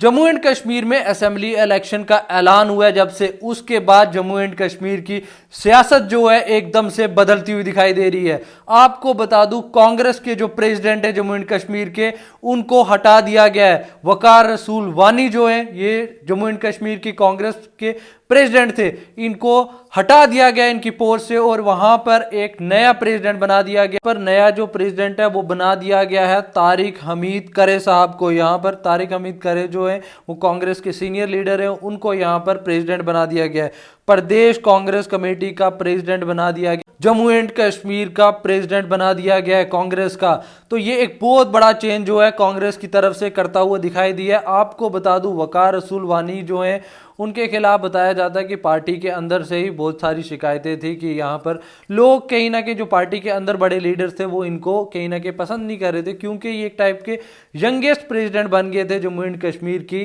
Jammu and Kashmir में assembly election का ऐलान हुआ है जब से, उसके बाद जम्मू एंड कश्मीर की सियासत जो है एकदम से बदलती हुई दिखाई दे रही है। आपको बता दूं, कांग्रेस के जो प्रेसिडेंट है जम्मू एंड कश्मीर के, उनको हटा दिया गया है। वकार रसूल वानी जो है, ये जम्मू एंड कश्मीर की कांग्रेस के प्रेसिडेंट थे, इनको हटा दिया गया इनकी पोस्ट से और वहां पर एक नया प्रेसिडेंट बना दिया गया। पर नया जो प्रेसिडेंट है वो बना दिया गया है तारिक हमीद करे साहब को। यहां पर तारिक हमीद करे जो है वो कांग्रेस के सीनियर लीडर है, उनको यहां पर प्रेसिडेंट बना दिया गया है। प्रदेश कांग्रेस कमेटी का प्रेसिडेंट बना दिया गया, जम्मू एंड कश्मीर का प्रेसिडेंट बना दिया गया है कांग्रेस का। तो ये एक बहुत बड़ा चेंज जो है कांग्रेस की तरफ से करता हुआ दिखाई दिया। आपको बता दूं, वकार रसूल वानी जो है उनके खिलाफ बताया जाता है कि पार्टी के अंदर से ही बहुत सारी शिकायतें थी कि यहाँ पर लोग कहीं ना कहीं, जो पार्टी के अंदर बड़े लीडर्स थे, वो इनको कहीं ना कहीं पसंद नहीं कर रहे थे, क्योंकि ये एक टाइप के यंगेस्ट प्रेसिडेंट बन गए थे जम्मू एंड कश्मीर की।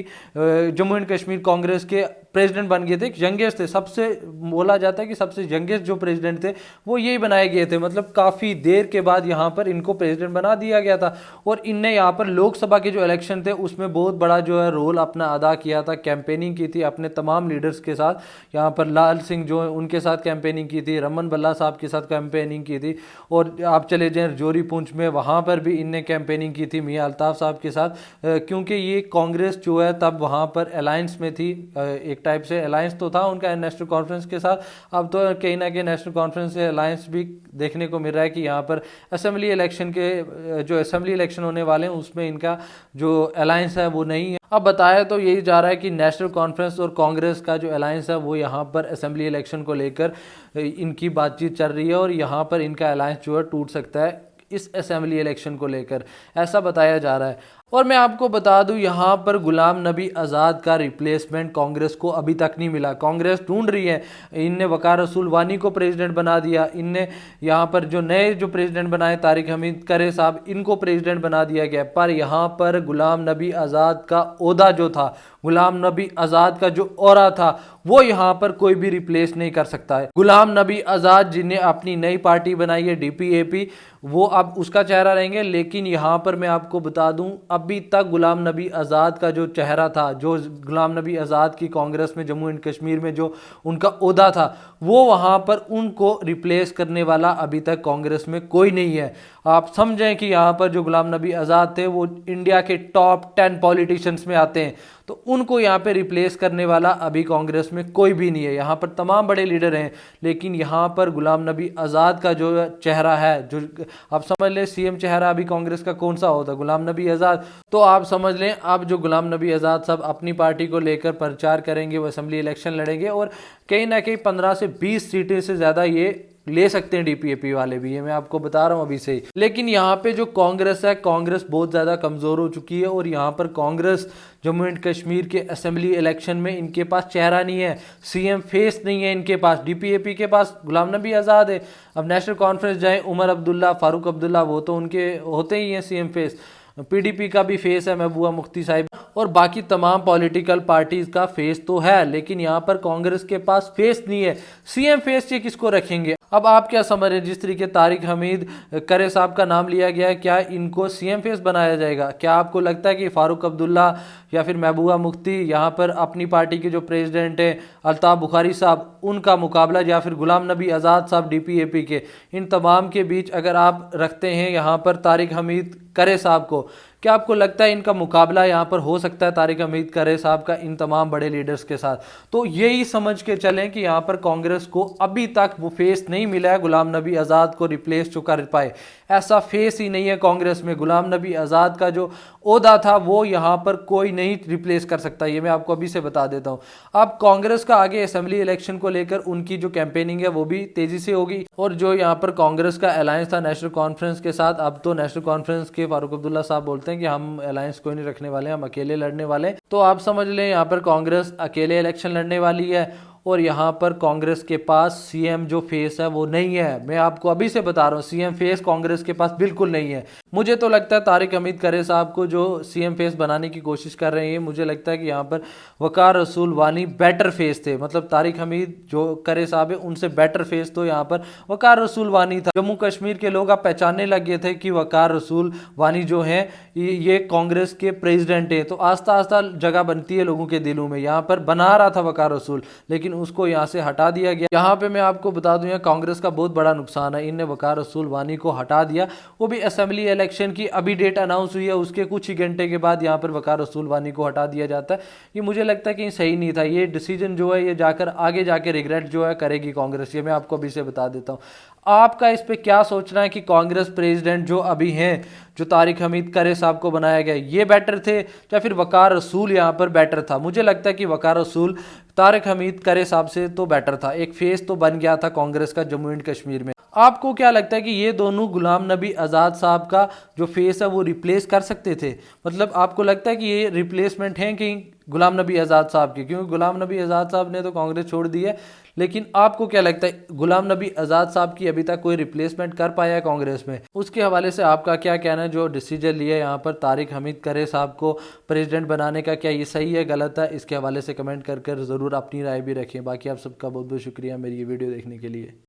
जम्मू एंड कश्मीर कांग्रेस के प्रेसिडेंट बन गए थे, यंगेस्ट थे। सबसे बोला जाता है कि सबसे यंगेस्ट जो प्रेसिडेंट थे वो यही बनाए गए थे। मतलब काफ़ी देर के बाद यहाँ पर इनको प्रेसिडेंट बना दिया गया था और इनने यहाँ पर लोकसभा के जो इलेक्शन थे उसमें बहुत बड़ा जो है रोल अपना अदा किया था। कैंपेनिंग की थी अपने तमाम लीडर्स के साथ। यहाँ पर लाल सिंह जो है उनके साथ कैंपेनिंग की थी, रमन भल्ला साहब के साथ कैंपेनिंग की थी, और आप चले जाएं रजौरी पुंछ में, वहाँ पर भी इनने कैंपेनिंग की थी मियां अल्ताफ साहब के साथ, क्योंकि ये कांग्रेस जो है तब वहाँ पर अलायंस में थी। एक टाइप से अलायंस तो था उनका नेशनल कॉन्फ्रेंस के साथ, अब तो कहीं ना कहीं नेशनल कॉन्फ्रेंस से अलायंस भी देखने को मिल रहा है कि यहाँ पर असेंबली इलेक्शन के जो असेंबली इलेक्शन होने वाले हैं उसमें इनका जो अलायंस है वो नहीं है। अब बताया तो यही जा रहा है कि नेशनल कॉन्फ्रेंस और कांग्रेस का जो अलायंस है वो यहाँ पर असेंबली इलेक्शन को लेकर इनकी बातचीत चल रही है और यहाँ पर इनका अलायंस जो है टूट सकता है इस असेंबली इलेक्शन को लेकर, ऐसा बताया जा रहा है। और मैं आपको बता दूं, यहाँ पर गुलाम नबी आज़ाद का रिप्लेसमेंट कांग्रेस को अभी तक नहीं मिला। कांग्रेस ढूंढ रही है। इनने वकार रसूल वानी को प्रेसिडेंट बना दिया, इनने यहाँ पर जो नए जो प्रेसिडेंट बनाए तारिक हमीद करे साहब, इनको प्रेसिडेंट बना दिया गया। पर यहाँ पर गुलाम नबी आज़ाद का ओहदा जो था, गुलाम नबी आज़ाद का जो औरा था, वो यहाँ पर कोई भी रिप्लेस नहीं कर सकता है। गुलाम नबी आज़ाद जिन्हें अपनी नई पार्टी बनाई है DPAP, वो अब उसका चेहरा रहेंगे। लेकिन यहाँ पर मैं आपको बता दूं, अभी तक गुलाम नबी आज़ाद का जो चेहरा था, जो गुलाम नबी आज़ाद की कांग्रेस में जम्मू एंड कश्मीर में जो उनका ओहदा था, वो वहाँ पर उनको रिप्लेस करने वाला अभी तक कांग्रेस में कोई नहीं है। आप समझें कि यहाँ पर जो गुलाम नबी आज़ाद थे वो इंडिया के टॉप 10 पॉलिटिशियंस में आते हैं, तो उनको यहाँ पे रिप्लेस करने वाला अभी कांग्रेस में कोई भी नहीं है। यहाँ पर तमाम बड़े लीडर हैं, लेकिन यहाँ पर गुलाम नबी आज़ाद का जो चेहरा है, जो आप समझ लें CM चेहरा अभी कांग्रेस का कौन सा होता, गुलाम नबी आज़ाद। तो आप समझ लें अब जो गुलाम नबी आज़ाद सब अपनी पार्टी को लेकर प्रचार करेंगे, वो असेंबली इलेक्शन लड़ेंगे और कहीं ना कहीं 15 से 20 सीटें से ज़्यादा ये ले सकते हैं DPAP वाले भी, ये मैं आपको बता रहा हूं अभी से ही। लेकिन यहाँ पे जो कांग्रेस है, कांग्रेस बहुत ज़्यादा कमज़ोर हो चुकी है और यहाँ पर कांग्रेस जम्मू एंड कश्मीर के असेंबली इलेक्शन में इनके पास चेहरा नहीं है, CM फेस नहीं है इनके पास। DPAP के पास गुलाम नबी आज़ाद है। अब नेशनल कॉन्फ्रेंस जाए, उमर अब्दुल्ला, फारूक अब्दुल्ला, वो तो उनके होते ही हैं CM फेस। PDP का भी फेस है महबूबा मुफ्ती साहिब, और बाकी तमाम पॉलिटिकल पार्टीज का फेस तो है, लेकिन यहाँ पर कांग्रेस के पास फेस नहीं है। CM फेस ये किसको रखेंगे? अब आप क्या समझ रहे हैं, जिस तरीके तारिक हमीद करे साहब का नाम लिया गया है, क्या इनको CM फेस बनाया जाएगा? क्या आपको लगता है कि फारूक अब्दुल्ला या फिर महबूबा मुफ्ती यहाँ पर अपनी पार्टी के जो प्रेसिडेंट हैं अल्ताफ बुखारी साहब, उनका मुकाबला, या फिर गुलाम नबी आज़ाद साहब DPAP के, इन तमाम के बीच अगर आप रखते हैं यहाँ पर तारिक हमीद करे साहब को, क्या आपको लगता है इनका मुकाबला यहाँ पर हो सकता है तारिक हमीद करे साहब का इन तमाम बड़े लीडर्स के साथ? तो यही समझ के चलें कि यहाँ पर कांग्रेस को अभी तक वो फेस नहीं मिला है गुलाम नबी आज़ाद को रिप्लेस जो कर पाए। ऐसा फेस ही नहीं है कांग्रेस में। गुलाम नबी आज़ाद का जो ओहदा था वो यहाँ पर कोई नहीं रिप्लेस कर सकता, ये मैं आपको अभी से बता देता हूँ। अब कांग्रेस का आगे असेंबली इलेक्शन को लेकर उनकी जो कैंपेनिंग है वो भी तेजी से होगी, और जो यहाँ पर कांग्रेस का अलायंस था नेशनल कॉन्फ्रेंस के साथ, अब तो नेशनल कॉन्फ्रेंस के फारूक अब्दुल्ला साहब बोलते हैं कि हम अलायंस कोई नहीं रखने वाले, हम अकेले लड़ने वाले। तो आप समझ लें यहाँ पर कांग्रेस अकेले इलेक्शन लड़ने वाली है और यहाँ पर कांग्रेस के पास सीएम जो फेस है वो नहीं है। मैं आपको अभी से बता रहा हूँ, सीएम फेस कांग्रेस के पास बिल्कुल नहीं है। मुझे तो लगता है तारिक हमीद करे साहब को जो सीएम फेस बनाने की कोशिश कर रहे हैं, मुझे लगता है कि यहाँ पर वकार रसूल वानी बेटर फेस थे। मतलब तारिक हमीद जो करे साहब है उनसे बेटर फेस तो यहाँ पर वकार रसूल वानी था। जम्मू कश्मीर के लोग अब पहचानने लग गए थे कि वकार रसूल वानी जो है ये कांग्रेस के प्रेसिडेंट है। तो आस्ता आस्ता जगह बनती है लोगों के दिलों में। यहाँ पर बना रहा था वकार रसूल, लेकिन उसको यहाँ से हटा दिया गया। यहाँ पे मैं आपको बता दूं, कांग्रेस का बहुत बड़ा नुकसान है, इनने वकार रसूल वानी को हटा दिया। वो भी असेंबली इलेक्शन की अभी डेट अनाउंस हुई है, उसके कुछ ही घंटे के बाद यहाँ पर वकार रसूल वानी को हटा दिया जाता है। ये मुझे लगता है कि सही नहीं था। ये डिसीजन जो है ये जाकर आगे जाके रिग्रेट जो है करेगी कांग्रेस। ये मैं आपको अभी से बता देता हूँ। आपका इस पे क्या सोचना है कि कांग्रेस प्रेसिडेंट जो अभी हैं, जो तारिक हमीद करे साहब को बनाया गया, ये बेटर थे या फिर वकार रसूल यहाँ पर बेटर था? मुझे लगता है कि वकार रसूल तारिक हमीद करे साहब से तो बेटर था। एक फेस तो बन गया था कांग्रेस का जम्मू एंड कश्मीर में। आपको क्या लगता है कि ये दोनों गुलाम नबी आज़ाद साहब का जो फेस है वो रिप्लेस कर सकते थे? मतलब आपको लगता है कि ये रिप्लेसमेंट है कि गुलाम नबी आज़ाद साहब की? क्योंकि गुलाम नबी आज़ाद साहब ने तो कांग्रेस छोड़ दी है, लेकिन आपको क्या लगता है गुलाम नबी आज़ाद साहब की अभी तक कोई रिप्लेसमेंट कर पाया है कांग्रेस में? उसके हवाले से आपका क्या कहना है? जो डिसीजन लिया यहाँ पर तारिक हमीद करे साहब को प्रेसिडेंट बनाने का, क्या ये सही है गलत है? इसके हवाले से कमेंट कर ज़रूर अपनी राय भी रखें। बाकी आप सबका बहुत बहुत शुक्रिया मेरी ये वीडियो देखने के लिए।